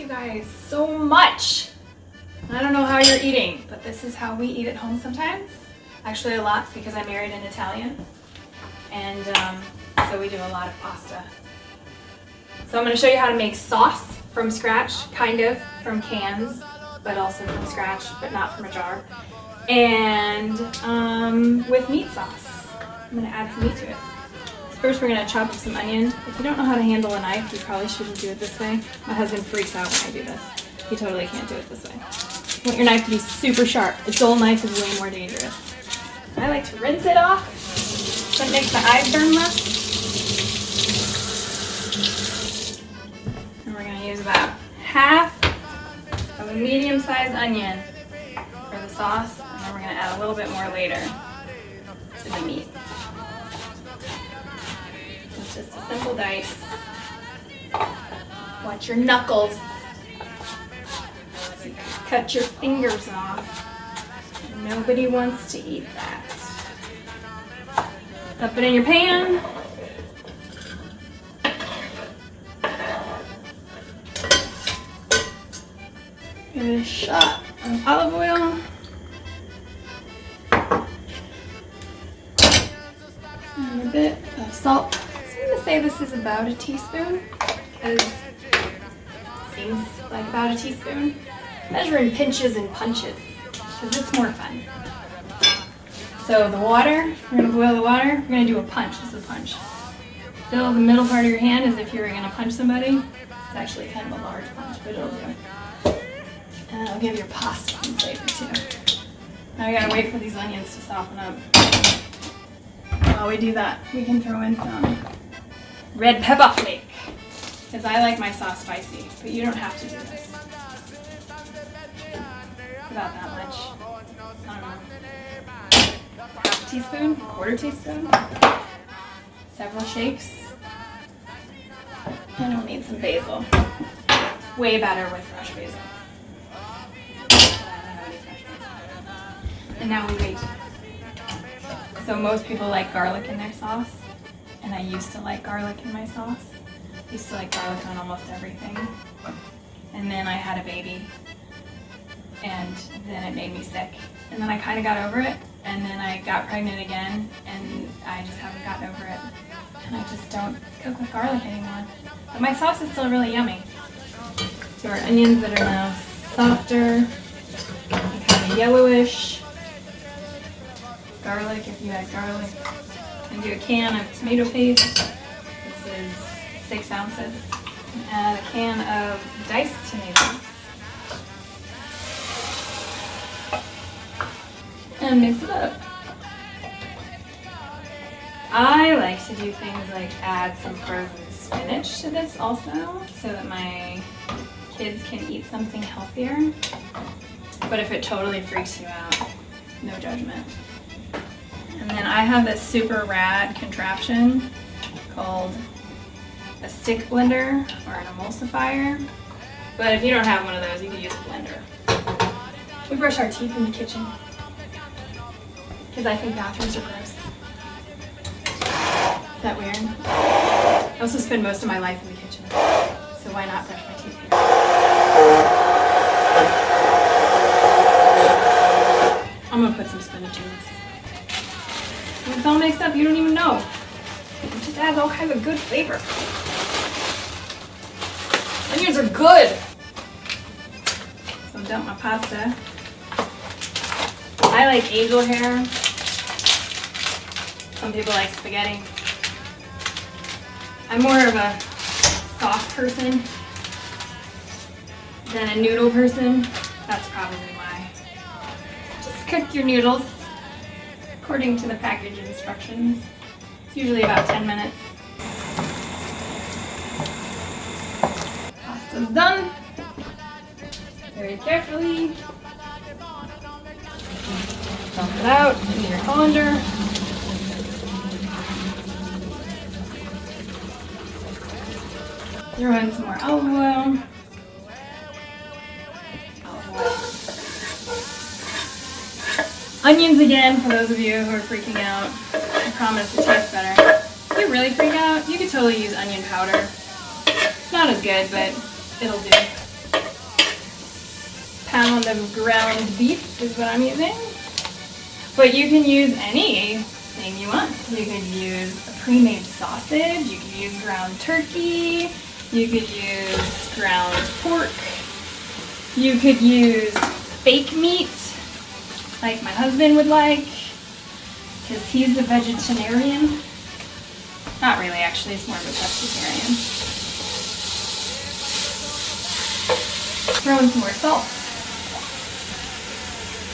you guys so much. I don't know how you're eating, but this is how we eat at home sometimes. Actually a lot, because I married an Italian. And so we do a lot of pasta. So I'm going to show you how to make sauce from scratch, kind of from cans, but also from scratch, but not from a jar. And with meat sauce. I'm going to add some meat to it. First we're going to chop up some onion. If you don't know how to handle a knife, you probably shouldn't do it this way. My husband freaks out when I do this. He totally can't do it this way. You want your knife to be super sharp. A dull knife is way more dangerous. I like to rinse it off. That makes the eyes burn less. And we're going to use about half of a medium-sized onion for the sauce, and then we're going to add a little bit more later to the meat. It's just a simple dice. Watch your knuckles. You cut your fingers off. Nobody wants to eat that. Dump it in your pan. Give it a shot of olive oil. And a bit of salt. So I'm going to say this is about a teaspoon, because it seems like about a teaspoon. Measure in pinches and punches, because it's more fun. So the water, we're going to boil the water. We're going to do a punch. This is a punch. Fill the middle part of your hand as if you were going to punch somebody. It's actually kind of a large punch, but it'll do. And it'll give your pasta some flavor too. Now we got to wait for these onions to soften up. While we do that, we can throw in some red pepper flake, because I like my sauce spicy, but you don't have to do this. About that much. I don't know. Half a teaspoon, quarter teaspoon, several shakes, and we'll need some basil. Way better with fresh basil. And now we wait. So most people like garlic in their sauce, and I used to like garlic in my sauce. I used to like garlic on almost everything. And then I had a baby, and then it made me sick. And then I kind of got over it, and then I got pregnant again, and I just haven't gotten over it. And I just don't cook with garlic anymore. But my sauce is still really yummy. So our onions that are now softer, and kind of yellowish. Garlic, if you had garlic. And do a can of tomato paste. This is 6 ounces. And add a can of diced tomatoes. And mix it up. I like to do things like add some frozen spinach to this also, so that my kids can eat something healthier. But if it totally freaks you out, no judgment. And then I have this super rad contraption called a stick blender or an emulsifier. But if you don't have one of those, you can use a blender. We brush our teeth in the kitchen, because I think bathrooms are gross. Is that weird? I also spend most of my life in the kitchen, so why not brush my teeth here? I'm gonna put some spinach in this. When it's all mixed up, you don't even know. It just adds all kinds of good flavor. Onions are good! So dump my pasta. I like angel hair. Some people like spaghetti. I'm more of a sauce person than a noodle person. That's probably why. Just cook your noodles according to the package instructions. It's usually about 10 minutes. Pasta's done. Very carefully. Dump it out into your colander. Throw in some more olive oil. Onions again, for those of you who are freaking out. I promise it tastes better. If you really freak out, you could totally use onion powder. It's not as good, but it'll do. pound of ground beef is what I'm using. But you can use anything you want. You could use a pre-made sausage, you could use ground turkey, you could use ground pork, you could use fake meat, like my husband would like, because he's a vegetarian. Not really, actually, he's more of a pescatarian. Throw in some more salt.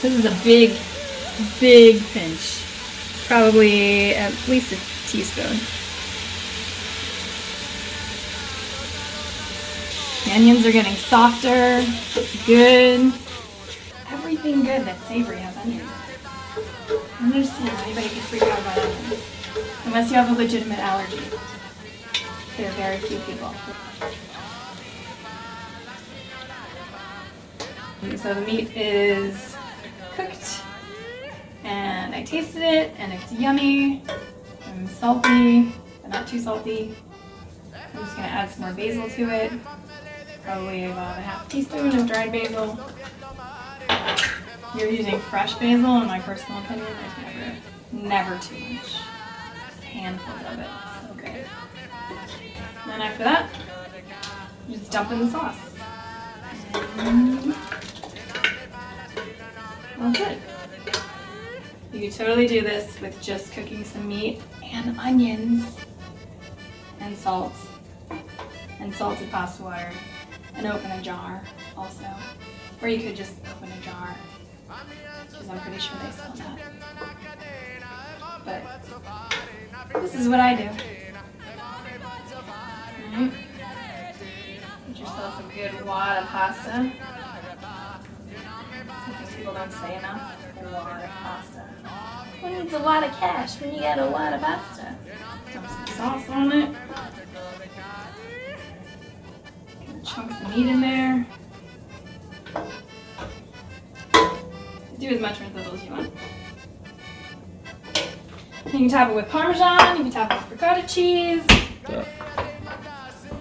This is a big pinch. Probably at least a teaspoon. The onions are getting softer. It's good. Everything good that's savory has onions. I don't understand how anybody can freak out about onions. Unless you have a legitimate allergy. There are very few people. So the meat is cooked, and I tasted it, and it's yummy and salty, but not too salty. I'm just going to add some more basil to it, probably about a half teaspoon of dried basil. You're using fresh basil, in my personal opinion. There's never too much. Just handfuls of it. It's so good. And then after that, you just dump in the sauce. And that's it. You could totally do this with just cooking some meat and onions and salt and salted pasta water and open a jar also. Or you could just open a jar, because I'm pretty sure they sell that. But this is what I do. Alright. Get yourself a good wad of pasta. Something people don't say enough. A wad of pasta. Who needs a lot of cash when you got a wad of pasta? Dump some sauce on it. Get chunks of meat in there. Do as much risotto as you want. You can top it with Parmesan, you can top it with ricotta cheese,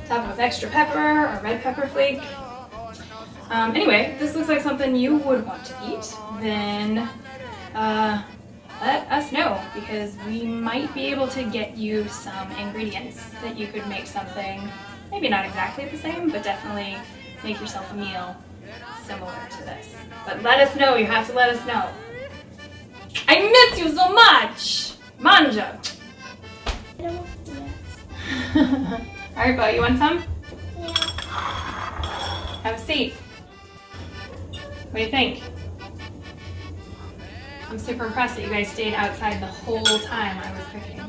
top it with extra pepper or red pepper flake. Anyway, if this looks like something you would want to eat, then let us know, because we might be able to get you some ingredients that you could make something, maybe not exactly the same, but definitely make yourself a meal similar to this. But let us know, you have to let us know. I miss you so much! Manja! Alright, Bo, you want some? Yeah. Have a seat. What do you think? I'm super impressed that you guys stayed outside the whole time I was cooking.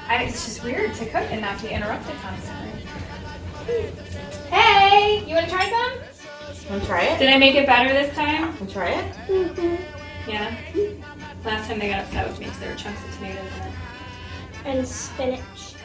It's just weird to cook and not be interrupted constantly. Hey! You want to try some? Want to try it? Did I make it better this time? Want to try it? Mm-hmm. Yeah? Last time they got upset with me because there were chunks of tomatoes in it. And spinach.